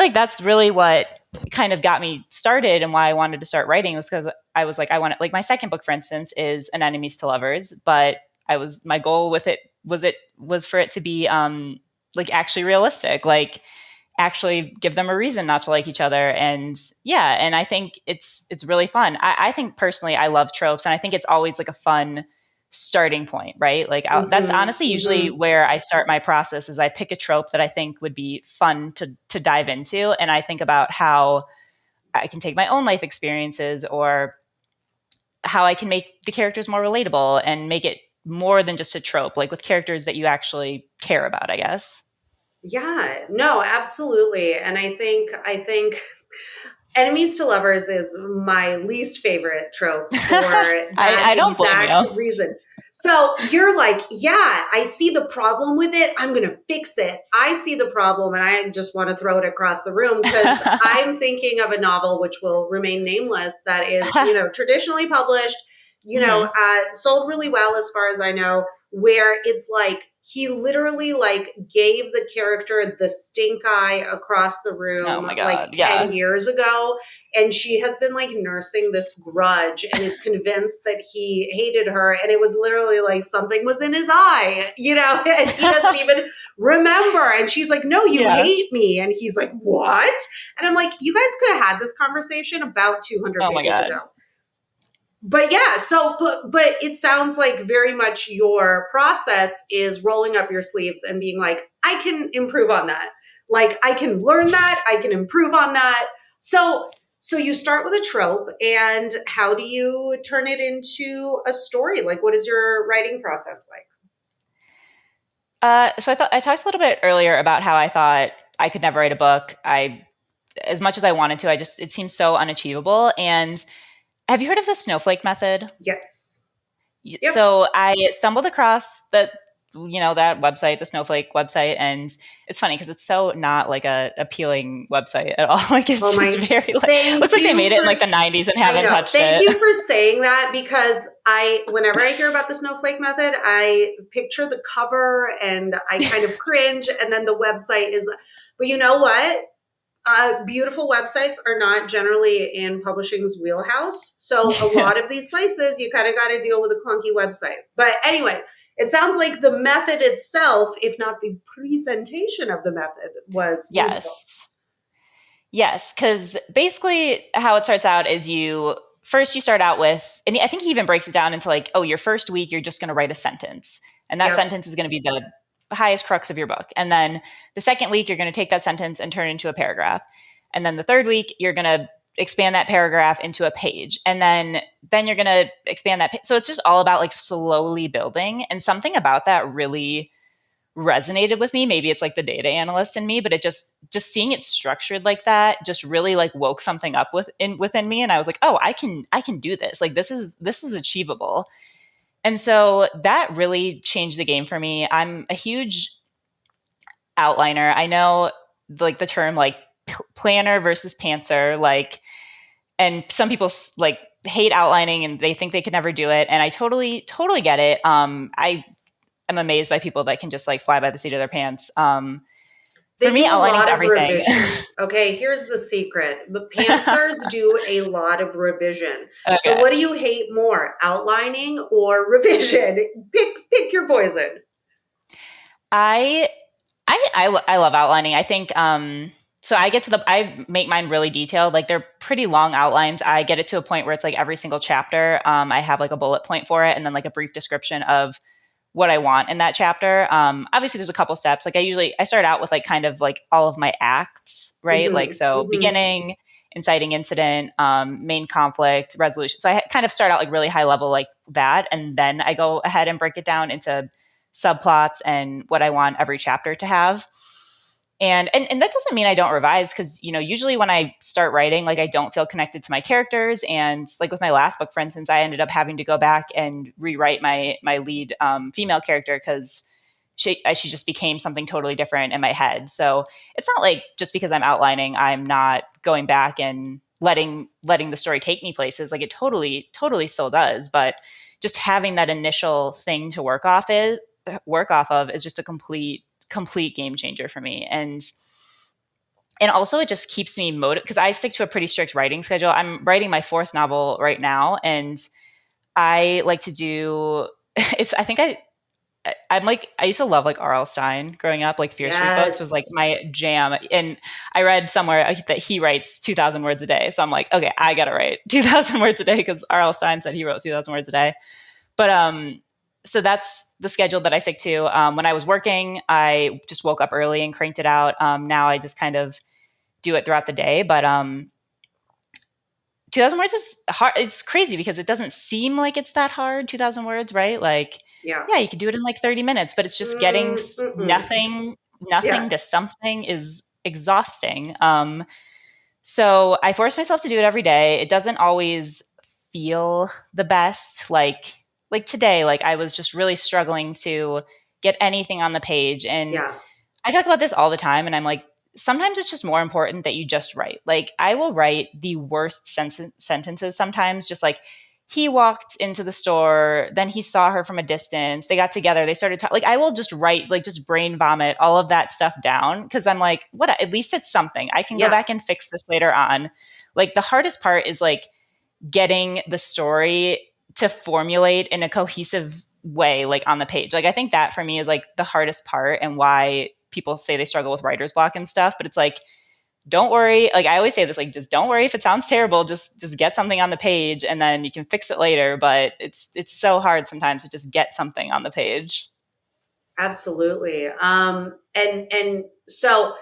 like that's really what kind of got me started and why I wanted to start writing was because I was like, I want to, like my second book, for instance, is an enemies to lovers, but my goal with it was for it to be like actually realistic, like actually give them a reason not to like each other. And yeah, and I think it's really fun. I think personally I love tropes, and I think it's always like a fun starting point, right? Like that's Hmm. honestly usually Hmm. where I start my process is I pick a trope that I think would be fun to dive into, and I think about how I can take my own life experiences or how I can make the characters more relatable and make it more than just a trope, like with characters that you actually care about, I guess. Yeah, no, absolutely. And I think enemies to lovers is my least favorite trope for that I don't blame exact you. reason. So you're like, yeah, I see the problem with it. I'm going to fix it. I see the problem and I just want to throw it across the room because I'm thinking of a novel which will remain nameless that is, traditionally published, Hmm. sold really well as far as I know, where it's like he literally like gave the character the stink eye across the Oh room my like god, 10 yeah. years ago, and she has been like nursing this grudge and is convinced that he hated her, and it was literally like something was in his eye, and he doesn't even remember, and she's like, no, you Yeah. hate me, and he's like, what? And I'm like, you guys could have had this conversation about 200 Oh my pages god. ago. But yeah, so but it sounds like very much your process is rolling up your sleeves and being like, I can improve on that. Like I can learn that, I can improve on that. So you start with a trope, and how do you turn it into a story? Like what is your writing process like? So I thought I talked a little bit earlier about how I thought I could never write a book. As much as I wanted to, it seems so unachievable. And have you heard of the snowflake method? Yes. Yep. So I stumbled across that website, the Snowflake website, and it's funny because it's so not like a appealing website at all. Like Oh it's just my, very like looks thank like they you made it in for, like the 90s and I haven't know. touched Thank it. you for saying that because whenever I hear about the snowflake method, I picture the cover and I kind of cringe. And then the website is, but you know what? Beautiful websites are not generally in publishing's wheelhouse. So a Yeah. lot of these places, you kind of got to deal with a clunky website. But anyway, it sounds like the method itself, if not the presentation of the method, was useful. Yes. Yes, because basically how it starts out is you start out with, and I think he even breaks it down into like, oh, your first week, you're just going to write a sentence. And that Yep. sentence is going to be the highest crux of your book. And then the second week, you're going to take that sentence and turn it into a paragraph. And then the third week, you're going to expand that paragraph into a page. And then you're going to expand that. So it's just all about like slowly building. And something about that really resonated with me. Maybe it's like the data analyst in me, but it just seeing it structured like that just really like woke something up within me, and I was like, "Oh, I can do this. Like this is achievable." And so that really changed the game for me. I'm a huge outliner. I know like the term like planner versus pantser, like, and some people like hate outlining and they think they could never do it, and I totally get it. I am amazed by people that can just like fly by the seat of their pants. For They me, do a outlining's lot of everything. revision. Okay, here's the secret. The pantsers do a lot of revision. So Okay. what do you hate more, outlining or revision? Pick your poison. I I love outlining. I think so I make mine really detailed. Like they're pretty long outlines. I get it to a point where it's like every single chapter I have like a bullet point for it and then like a brief description of what I want in that chapter. Obviously there's a couple steps. Like I start out with like kind of like all of my acts, right? Like Mhm. so Mhm. beginning, inciting incident, main conflict, resolution. So I kind of start out like really high level like that, and then I go ahead and break it down into subplots and what I want every chapter to have. And that doesn't mean I don't revise, because usually when I start writing, like, I don't feel connected to my characters. And like with my last book, for instance, I ended up having to go back and rewrite my lead female character, because she just became something totally different in my head. So it's not like just because I'm outlining, I'm not going back and letting the story take me places. Like, it totally still does, but just having that initial thing to work off of is just a complete game changer for me. And also, it just keeps me motivated, because I stick to a pretty strict writing schedule. I'm writing my fourth novel right now, and I like to do it's I think I'm like, I used to love like R.L. Stein growing up. Like, Fear Street books was like Yes. my jam. And I read somewhere that he writes 2,000 words a day. So I'm like, okay, I got to write 2,000 words a day, because R.L. Stein said he wrote 2,000 words a day. But so that's the schedule that I stick to. When I was working, I just woke up early and cranked it out. Now I just kind of do it throughout the day. But 2,000 words is hard. It's crazy because it doesn't seem like it's that hard. 2,000 words, right? Like, Yeah. yeah, you could do it in like 30 minutes, but it's just getting Mm-mm. nothing Yeah. to something is exhausting. So I force myself to do it every day. It doesn't always feel the best. Like today, like, I was just really struggling to get anything on the page. And Yeah. I talk about this all the time, and I'm like, sometimes it's just more important that you just write. Like, I will write the worst sentences sometimes, just like, he walked into the store, then he saw her from a distance, they got together, they started talking. Like, I will just write, like, just brain vomit all of that stuff down, because I'm like, what? At least it's something. I can go Yeah. back and fix this later on. Like, the hardest part is like getting the story to formulate in a cohesive way, like, on the page. Like, I think that for me is like the hardest part, and why people say they struggle with writer's block and stuff. But it's like, don't worry. Like, I always say this, like, just don't worry if it sounds terrible. Just get something on the page, and then you can fix it later. But it's so hard sometimes to just get something on the page. Absolutely. And so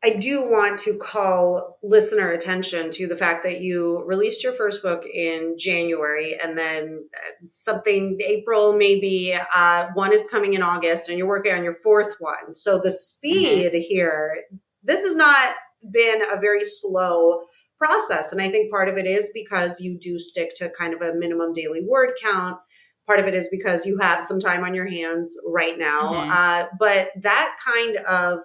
I do want to call listener attention to the fact that you released your first book in January, and then something April, maybe one is coming in August, and you're working on your fourth one. So the Mm-hmm. speed here, this has not been a very slow process. And I think part of it is because you do stick to kind of a minimum daily word count. Part of it is because you have some time on your hands right now. Mm-hmm. But that kind of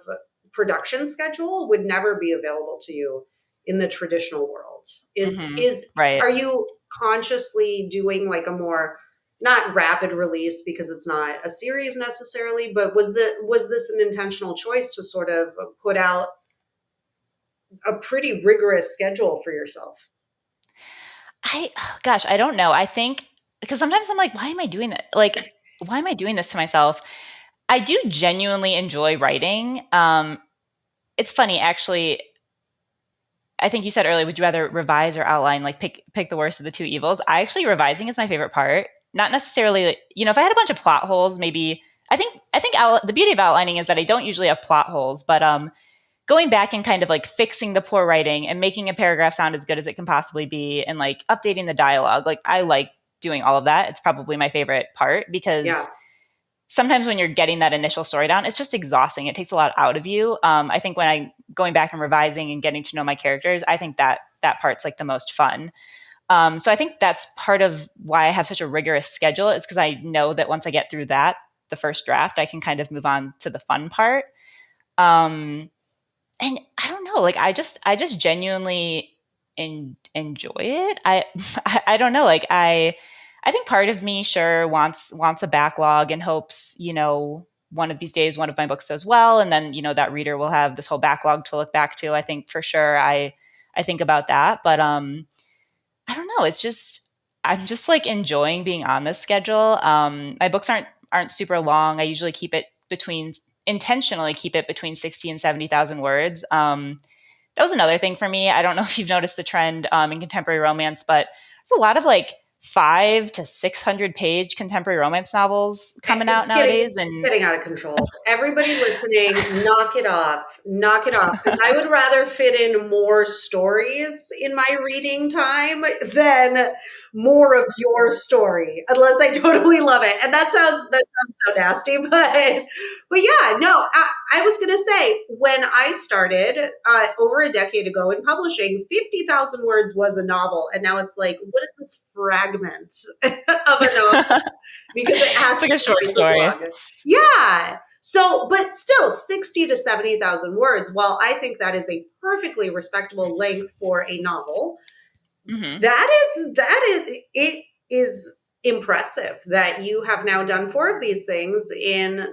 production schedule would never be available to you in the traditional world. Mm-hmm. Is Right. Are you consciously doing like a more, not rapid release because it's not a series necessarily, but was this an intentional choice to sort of put out a pretty rigorous schedule for yourself? Gosh, I don't know. I think, because sometimes I'm like, why am I doing that? Like, why am I doing this to myself? I do genuinely enjoy writing. It's funny, actually. I think you said earlier, would you rather revise or outline? Like, pick the worst of the two evils. I actually, revising is my favorite part. Not necessarily, if I had a bunch of plot holes, maybe. The beauty of outlining is that I don't usually have plot holes, but going back and kind of like fixing the poor writing and making a paragraph sound as good as it can possibly be, and like updating the dialogue. Like, I like doing all of that. It's probably my favorite part, Yeah, because sometimes when you're getting that initial story down, it's just exhausting. It takes a lot out of you. I think when I going back and revising and getting to know my characters, I think that part's like the most fun. So I think that's part of why I have such a rigorous schedule, is because I know that once I get through that, the first draft, I can kind of move on to the fun part. Um, and I don't know, like, I just genuinely enjoy it. I don't know, like, I think part of me sure wants a backlog and hopes, one of these days one of my books does well, and then, that reader will have this whole backlog to look back to. I think for sure I think about that. But I don't know, it's just, I'm just like enjoying being on this schedule. My books aren't super long. I usually intentionally keep it between 60 and 70,000 words. That was another thing for me. I don't know if you've noticed the trend in contemporary romance, but there's a lot of like 500 to 600 page contemporary romance novels coming out It's nowadays. And getting out of control. Everybody listening, knock it off. Knock it off. Because I would rather fit in more stories in my reading time than more of your story, unless I totally love it. And that sounds so nasty, but yeah, no, I was gonna say when I started over a decade ago in publishing, 50,000 words was a novel, and now it's like, what is this fragment of a novel? Because it has it's to like a be short twice as story. long. Yeah. So, but still, 60 to 70,000 words. While I think that is a perfectly respectable length for a novel, Hmm. that is impressive that you have now done four of these things in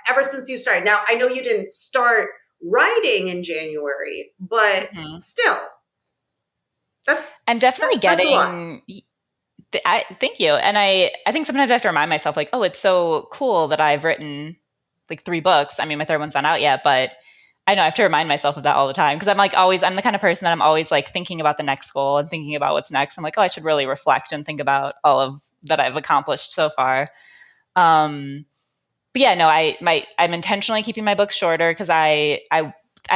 ever since you started. Now, I know you didn't start writing in January, but Hmm. still, I'm definitely that's a lot. getting. Thank you. And I think sometimes I have to remind myself, like, oh, it's so cool that I've written like 3 books. I mean, my third one's not out yet, but I know I have to remind myself of that all the time because I'm like always, I'm the kind of person that I'm always like thinking about the next goal and thinking about what's next. I'm like, oh, I should really reflect and think about all of that I've accomplished so far. Um, but yeah, no, I'm intentionally keeping my books shorter because I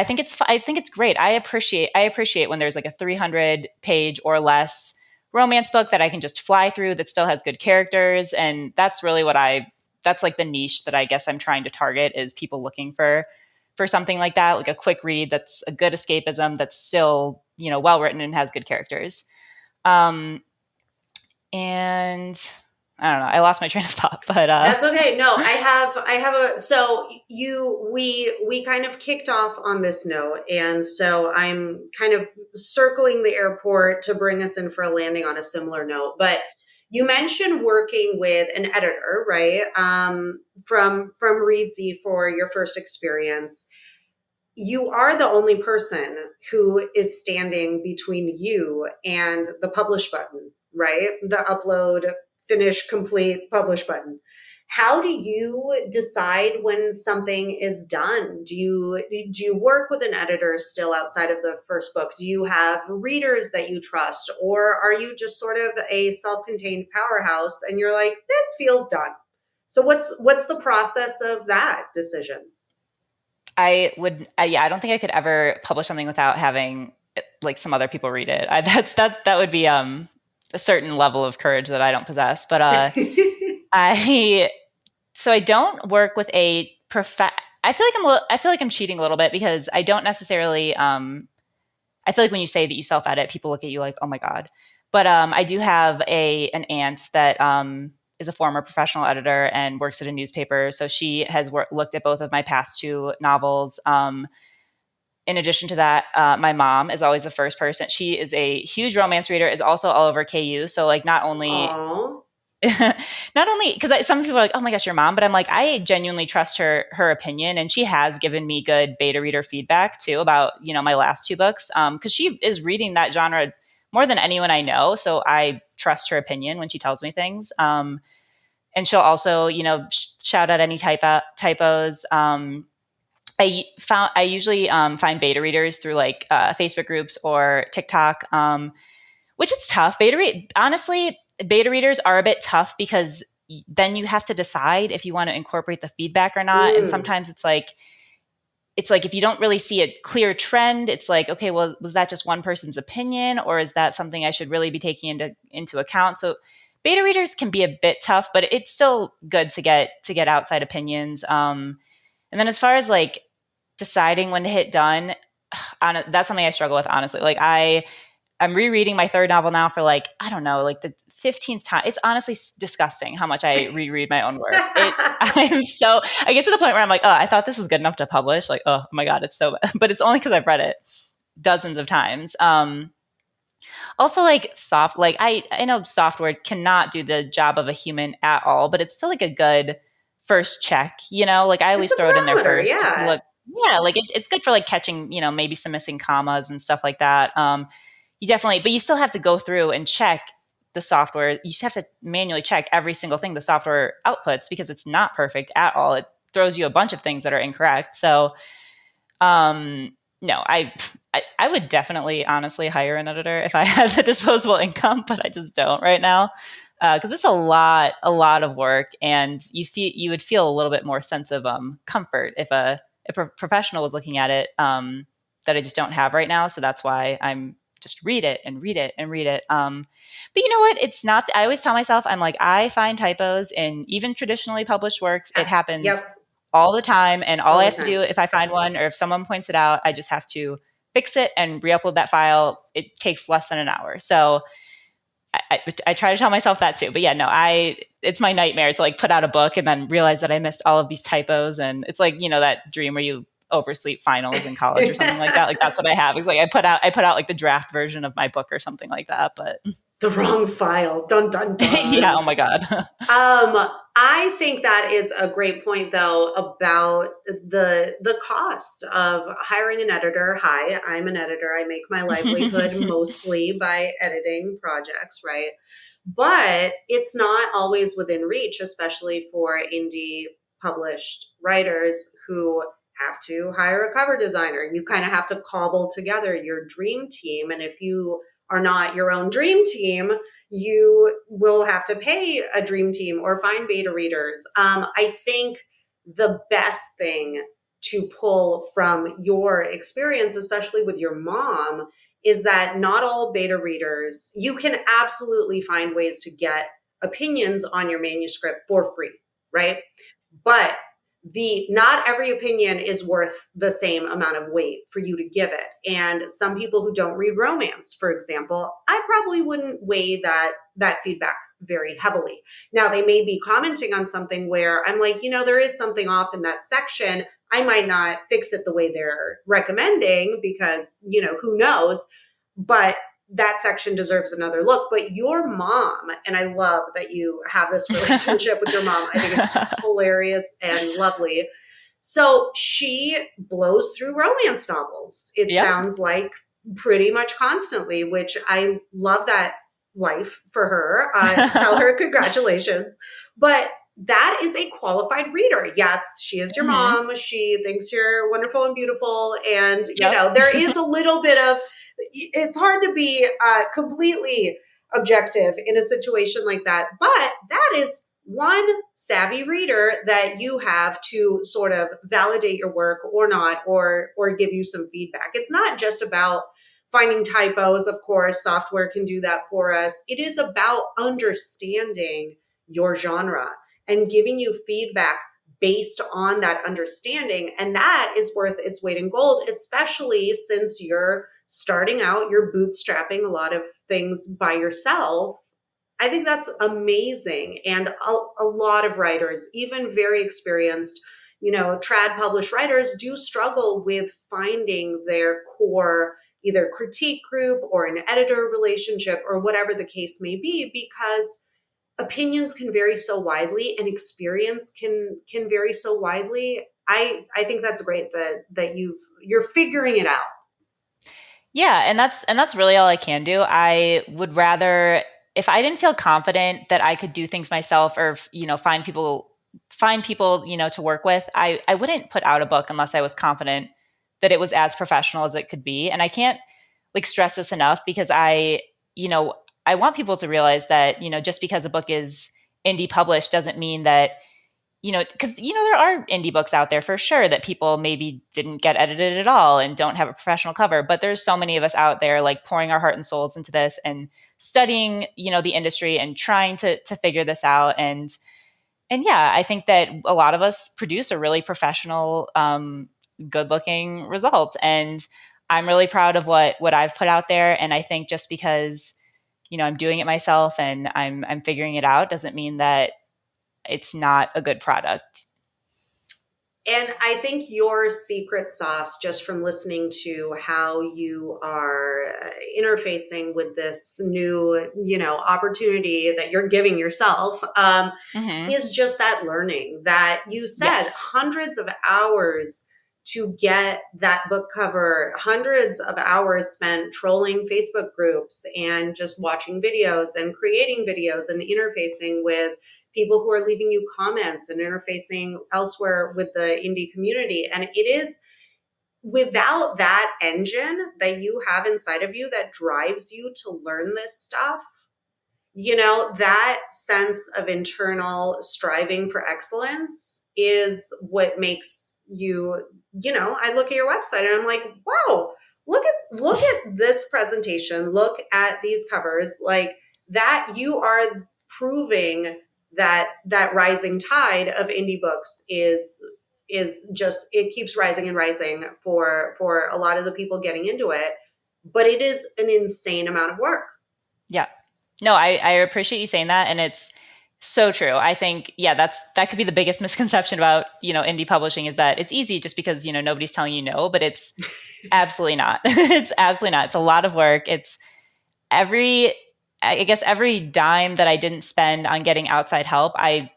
think I think it's great. I appreciate when there's like a 300 page or less romance book that I can just fly through that still has good characters, and that's really what I that's like the niche that I guess I'm trying to target is people looking for something like that, like a quick read that's a good escapism that's still, well written and has good characters. Um and I don't know, I lost my train of thought, but That's okay. No, I have a so you we kind of kicked off on this note, and so I'm kind of circling the airport to bring us in for a landing on a similar note. But you mentioned working with an editor, right? From Reedsy for your first experience. You are the only person who is standing between you and the publish button, right? The upload, finish, complete, publish button. How do you decide when something is done? Do you work with an editor still outside of the first book? Do you have readers that you trust, or are you just sort of a self-contained powerhouse and you're like, this feels done? So what's the process of that decision? yeah, I don't think I could ever publish something without having like some other people read it. That would be a certain level of courage that I don't possess. But I so I don't work with a I feel like I'm cheating a little bit because I don't necessarily I feel like when you say that you self edit, people look at you like, oh my god. But I do have a an aunt that is a former professional editor and works at a newspaper. So she has looked at both of my past two novels. In addition to that, my mom is always the first person. She is a huge romance reader, is also all over KU. So like Oh, not only because some people are like, oh my gosh, your mom, but I'm like, I genuinely trust her opinion, and she has given me good beta reader feedback too about my last 2 books because she is reading that genre more than anyone I know, so I trust her opinion when she tells me things. And she'll also shout out any typos. I usually find beta readers through like Facebook groups or TikTok, which is tough. Honestly, beta readers are a bit tough because then you have to decide if you want to incorporate the feedback or not. And mm, sometimes it's like if you don't really see a clear trend, it's like, okay, well, was that just one person's opinion, or is that something I should really be taking into account? So beta readers can be a bit tough, but it's still good to get outside opinions. And then as far as like deciding when to hit done, that's something I struggle with, honestly. Like I'm rereading my third novel now for like, I don't know, like the 15th time. It's honestly disgusting how much I reread my own work. I get to the point where I'm like, oh, I thought this was good enough to publish. Like, oh my God, it's so bad. But it's only because I've read it dozens of times. Also like like I know software cannot do the job of a human at all, but it's still like a good first check, like I it's always a throw it in there barometer, first just to yeah. look. Yeah, like it's good for like catching, maybe some missing commas and stuff like that. You definitely, but you still have to go through and check the software. You just have to manually check every single thing the software outputs because it's not perfect at all. It throws you a bunch of things that are incorrect. So No, I would definitely honestly hire an editor if I had the disposable income, but I just don't right now because it's a lot of work, and you would feel a little bit more sense of comfort if a professional was looking at it that I just don't have right now. So that's why I'm just read it and read it and read it. But you know what? It's not. I always tell myself I'm like I find typos in even traditionally published works. It Yep, happens all the time. And all all I the have to time. do if I find one or if someone points it out, I just have to fix it and re-upload that file. It takes less than an hour. So I try to tell myself that too. But yeah, no, it's my nightmare to like put out a book and then realize that I missed all of these typos. And it's like, that dream where you oversleep finals in college or something like that. Like that's what I have. It's like I put out like the draft version of my book or something like that. But The wrong file. Dun dun yeah, dun. oh my God. I think that is a great point, though, about the cost of hiring an editor. Hi, I'm an editor. I make my livelihood mostly by editing projects, right? But it's not always within reach, especially for indie published writers who have to hire a cover designer. You kind of have to cobble together your dream team, and if you are not your own dream team, you will have to pay a dream team or find beta readers. I think the best thing to pull from your experience, especially with your mom, is that not all beta readers, you can absolutely find ways to get opinions on your manuscript for free, right? But the not every opinion is worth the same amount of weight for you to give it. And some people who don't read romance, for example, I probably wouldn't weigh that feedback very heavily. Now they may be commenting on something where I'm like, there is something off in that section. I might not fix it the way they're recommending because, who knows, but that section deserves another look. But your mom, and I love that you have this relationship with your mom. I think it's just hilarious and lovely. So she blows through romance novels, it Yep. sounds like, pretty much constantly, which I love that life for her. Tell her congratulations. But that is a qualified reader. Yes, she is your Hmm. mom. She thinks you're wonderful and beautiful. And, Yep. there is a little bit of, it's hard to be completely objective in a situation like that. But that is one savvy reader that you have to sort of validate your work or not, or give you some feedback. It's not just about finding typos. Of course, software can do that for us. It is about understanding your genre and giving you feedback based on that understanding. And that is worth its weight in gold, especially since you're starting out, you're bootstrapping a lot of things by yourself. I think that's amazing. And a lot of writers, even very experienced, trad published writers, do struggle with finding their core either critique group or an editor relationship or whatever the case may be, because opinions can vary so widely and experience can vary so widely. I think that's great that you're figuring it out. Yeah, and that's really all I can do. I would rather if I didn't feel confident that I could do things myself or find people, to work with, I wouldn't put out a book unless I was confident that it was as professional as it could be. And I can't like stress this enough because you know, I want people to realize that, just because a book is indie published doesn't mean that because there are indie books out there for sure that people maybe didn't get edited at all and don't have a professional cover. But there's so many of us out there like pouring our heart and souls into this and studying, the industry and trying to figure this out. And yeah, I think that a lot of us produce a really professional, good looking result. And I'm really proud of what I've put out there. And I think just because I'm doing it myself and I'm figuring it out doesn't mean that it's not a good product. And I think your secret sauce, just from listening to how you are interfacing with this new, opportunity that you're giving yourself, Hmm. is just that learning that you said Yes. hundreds of hours to get that book cover, hundreds of hours spent trolling Facebook groups and just watching videos and creating videos and interfacing with people who are leaving you comments and interfacing elsewhere with the indie community. And it is without that engine that you have inside of you that drives you to learn this stuff, that sense of internal striving for excellence is what makes you, I look at your website and I'm like, wow, look at this presentation, look at these covers, like that you are proving that rising tide of indie books is just, it keeps rising and rising for a lot of the people getting into it, but it is an insane amount of work. Yeah. No, I appreciate you saying that. And it's so true. I think, yeah, that could be the biggest misconception about, indie publishing is that it's easy just because, nobody's telling you no, but it's absolutely not. It's absolutely not. It's a lot of work. It's I guess every dime that I didn't spend on getting outside help, I,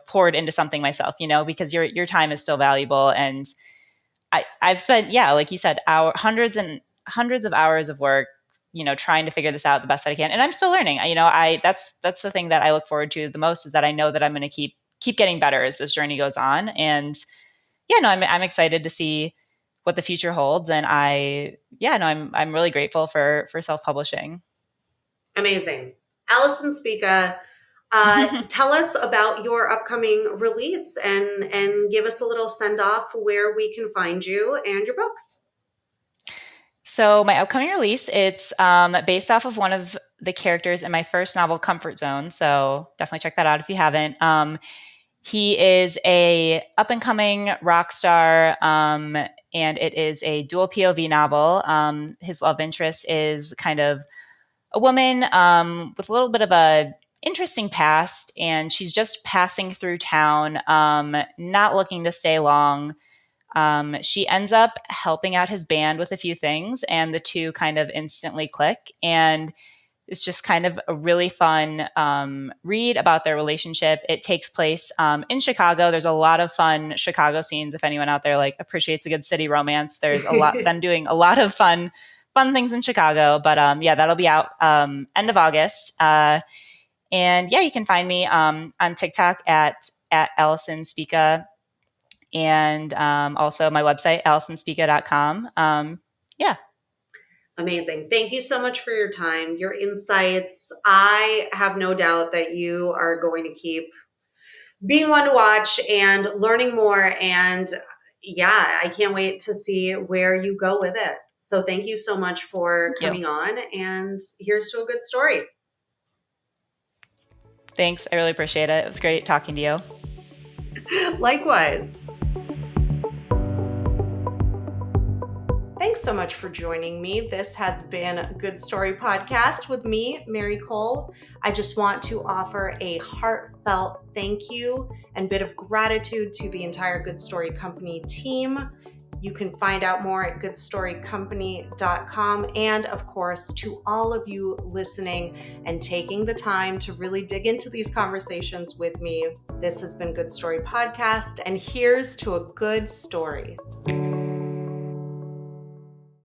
poured into something myself, because your time is still valuable. And I've spent, yeah, like you said, hundreds and hundreds of hours of work, trying to figure this out the best that I can. And I'm still learning. That's the thing that I look forward to the most, is that I know that I'm going to keep getting better as this journey goes on. And yeah, no, I'm excited to see what the future holds. And I'm really grateful for self-publishing. Amazing. Allison Speka, tell us about your upcoming release and give us a little send off where we can find you and your books. So my upcoming release, it's based off of one of the characters in my first novel, Comfort Zone. So definitely check that out if you haven't. He is a up and coming rock star, and it is a dual POV novel. His love interest is kind of a woman with a little bit of a interesting past, and she's just passing through town, not looking to stay long. She ends up helping out his band with a few things, and the two kind of instantly click. And it's just kind of a really fun read about their relationship. It takes place in Chicago. There's a lot of fun Chicago scenes. If anyone out there appreciates a good city romance, there's a lot them doing a lot of fun things in Chicago. But yeah, that'll be out end of August. And yeah, you can find me on TikTok at Allison Speka, and also my website, allisonspeka.com. Yeah. Amazing. Thank you so much for your time, your insights. I have no doubt that you are going to keep being one to watch and learning more. And yeah, I can't wait to see where you go with it. So thank you so much for Thank you. coming on, and here's to a good story. Thanks. I really appreciate it. It was great talking to you. Likewise. Thanks so much for joining me. This has been Good Story Podcast with me, Mary Cole. I just want to offer a heartfelt thank you and bit of gratitude to the entire Good Story Company team. You can find out more at goodstorycompany.com. And of course, to all of you listening and taking the time to really dig into these conversations with me, this has been Good Story Podcast, and here's to a good story.